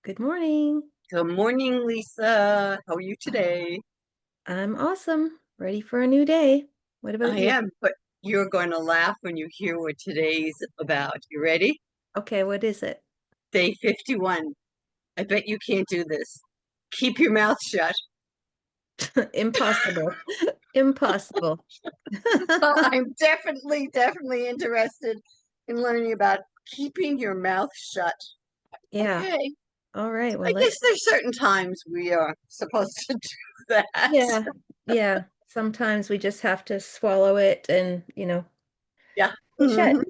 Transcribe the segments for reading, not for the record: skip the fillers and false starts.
Good morning. Good morning, Lisa. How are you today? I'm awesome. Ready for a new day. What about I you? am, but you're going to laugh when you hear what today's about. You ready? Okay, what is it? Day 51. I bet you can't do this. Keep your mouth shut. Impossible. Impossible. Well, I'm definitely interested in learning about keeping your mouth shut. Yeah. Okay. All right. Well, I guess let's. there's certain times we are supposed to do that. Yeah. Yeah. Sometimes we just have to swallow it and, Yeah. shut. Mhm.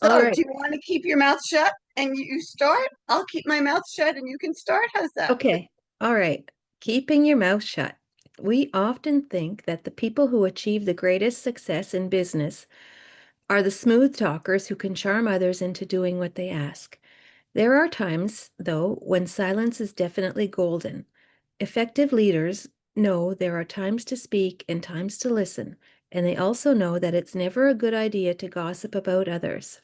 All So, right. do you want to keep your mouth shut and you start? I'll keep my mouth shut and you can start. How's that? Okay. All right. Keeping your mouth shut. We often think that the people who achieve the greatest success in business are the smooth talkers who can charm others into doing what they ask. There are times, though, when silence is definitely golden. Effective leaders know there are times to speak and times to listen, and they also know that it's never a good idea to gossip about others.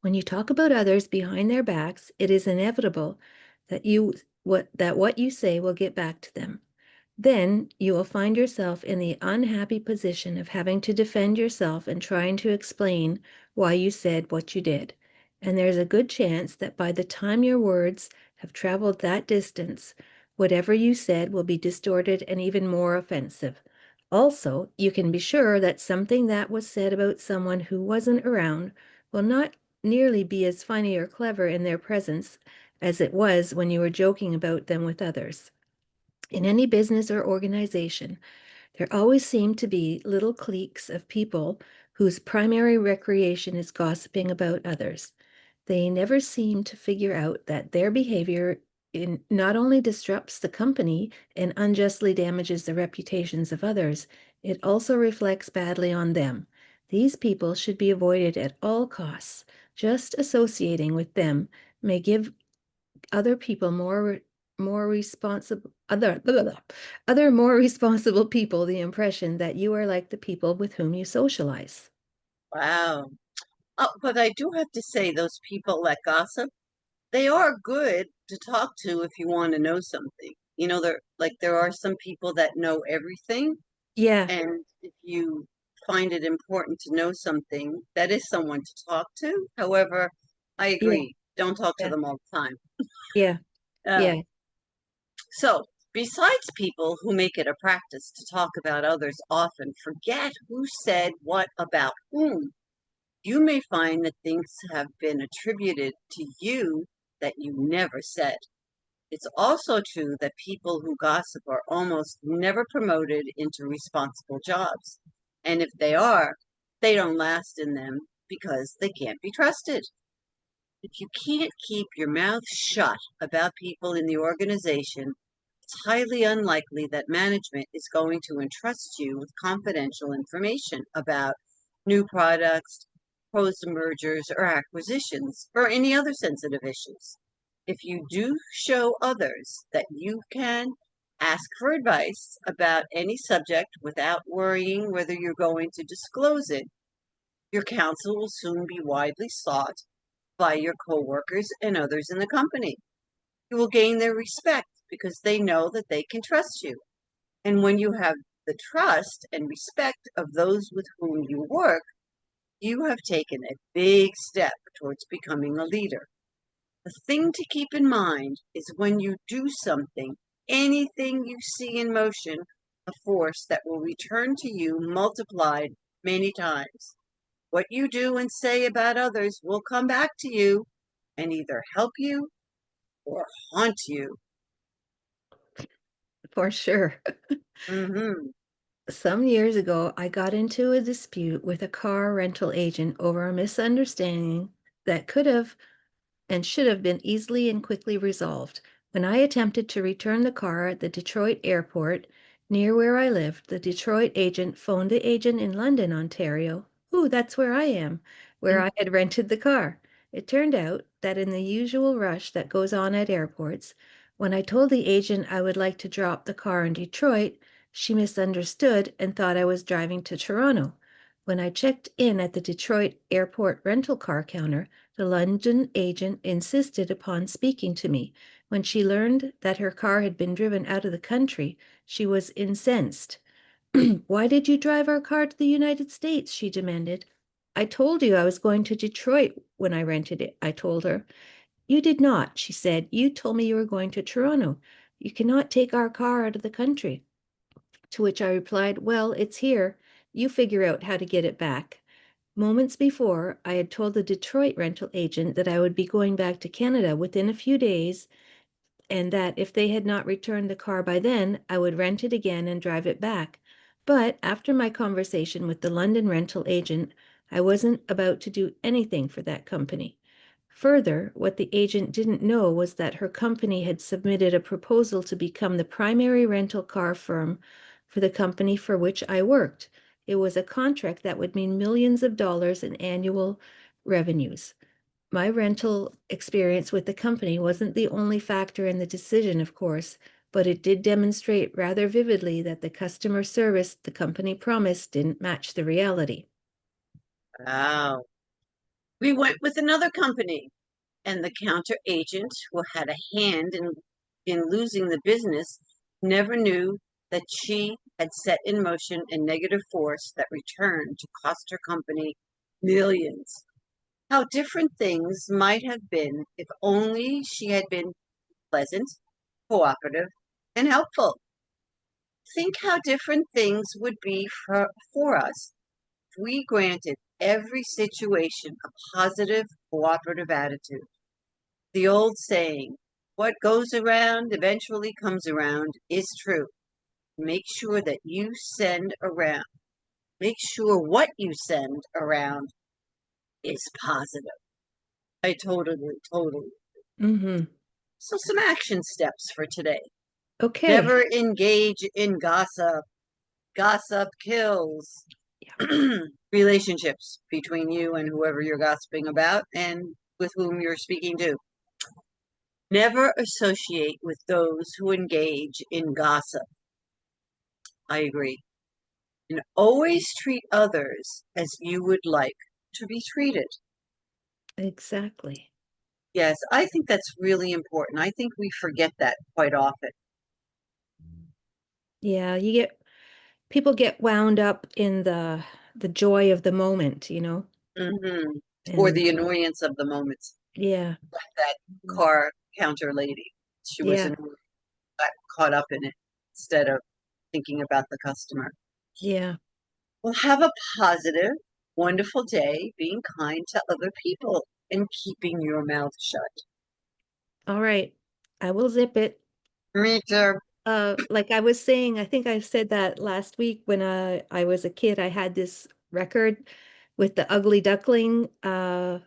When you talk about others behind their backs, it is inevitable that what you say will get back to them. Then you will find yourself in the unhappy position of having to defend yourself and trying to explain why you said what you did. And there's a good chance that by the time your words have traveled that distance, whatever you said will be distorted and even more offensive. Also, you can be sure that something that was said about someone who wasn't around will not nearly be as funny or clever in their presence as it was when you were joking about them with others. In any business or organization, there always seem to be little cliques of people whose primary recreation is gossiping about others. They never seem to figure out that their behavior not only disrupts the company and unjustly damages the reputations of others, it also reflects badly on them. These people should be avoided at all costs. Just associating with them may give other people more responsible other blah, blah, blah, other more responsible people the impression that you are like the people with whom you socialize. Wow. Oh, but I do have to say, those people that gossip, they are good to talk to if you want to know something. There are some people that know everything, Yeah, and if you find it important to know something, that is someone to talk to. However, I yeah, agree, don't talk to yeah, them all the time. yeah, Uh, yeah, so, besides people who make it a practice to talk about others often forget who said what about whom, you may find that things have been attributed to you that you never said. It's also true that people who gossip are almost never promoted into responsible jobs. And if they are, they don't last in them because they can't be trusted. If you can't keep your mouth shut about people in the organization, it's highly unlikely that management is going to entrust you with confidential information about new products, proposed mergers or acquisitions, or any other sensitive issues. If you do show others that you can ask for advice about any subject without worrying whether you're going to disclose it, your counsel will soon be widely sought by your coworkers and others in the company. You will gain their respect because they know that they can trust you. And when you have the trust and respect of those with whom you work, you have taken a big step towards becoming a leader. The thing to keep in mind is when you do something, anything you see in motion, a force that will return to you multiplied many times. What you do and say about others will come back to you and either help you or haunt you. for sure. Hmm. Some years ago, I got into a dispute with a car rental agent over a misunderstanding that could have and should have been easily and quickly resolved. When I attempted to return the car at the Detroit airport near where I lived, the Detroit agent phoned the agent in London, Ontario. Ooh, that's where I am, where I had rented the car. It turned out that in the usual rush that goes on at airports, when I told the agent I would like to drop the car in Detroit, she misunderstood and thought I was driving to Toronto. When I checked in at the Detroit airport rental car counter, the London agent insisted upon speaking to me. When she learned that her car had been driven out of the country, she was incensed. Why did you drive our car to the United States? She demanded. I told you I was going to Detroit when I rented it, I told her. You did not, she said. You told me you were going to Toronto. You cannot take our car out of the country. To which I replied, well, it's here. You figure out how to get it back. Moments before, I had told the Detroit rental agent that I would be going back to Canada within a few days and that if they had not returned the car by then, I would rent it again and drive it back. But after my conversation with the London rental agent, I wasn't about to do anything for that company. Further, what the agent didn't know was that her company had submitted a proposal to become the primary rental car firm for the company for which I worked. It was a contract that would mean millions of dollars in annual revenues. My rental experience with the company wasn't the only factor in the decision, of course, but it did demonstrate rather vividly that the customer service the company promised didn't match the reality. Wow. We went with another company, and the counter agent who had a hand in losing the business never knew that she had set in motion a negative force that returned to cost her company millions. How different things might have been if only she had been pleasant, cooperative, and helpful. Think how different things would be for us if we granted every situation a positive, cooperative attitude. The old saying, what goes around eventually comes around, is true. Make sure that you send around, make sure what you send around is positive. I totally. Mm-hmm. So, some action steps for today. Okay. Never engage in gossip. Gossip kills. Yeah. Relationships between you and whoever you're gossiping about and with whom you're speaking to. Never associate with those who engage in gossip. I agree. And always treat others as you would like to be treated. Exactly. Yes, I think that's really important. I think we forget that quite often. Yeah, people get wound up in the joy of the moment, you know? Hmm. Or And the annoyance of the moment. yeah, Like that car counter lady. She was yeah, annoyed, got caught up in it instead of thinking about the customer. yeah. Well, have a positive, wonderful day, being kind to other people and keeping your mouth shut. All right. I will zip it. Me too. Like I was saying, I think I said that last week when I was a kid, I had this record with the ugly duckling, and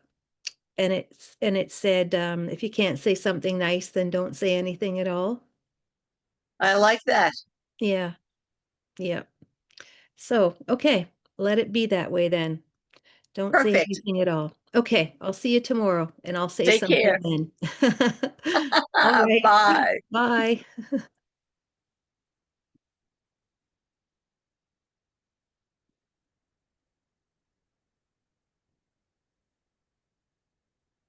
it said, if you can't say something nice, then don't say anything at all. I like that. Yeah, yeah. So, okay, let it be that way then. Don't say Perfect. anything at all. Okay, I'll see you tomorrow and I'll say Take something care. then. All right. Bye. Bye.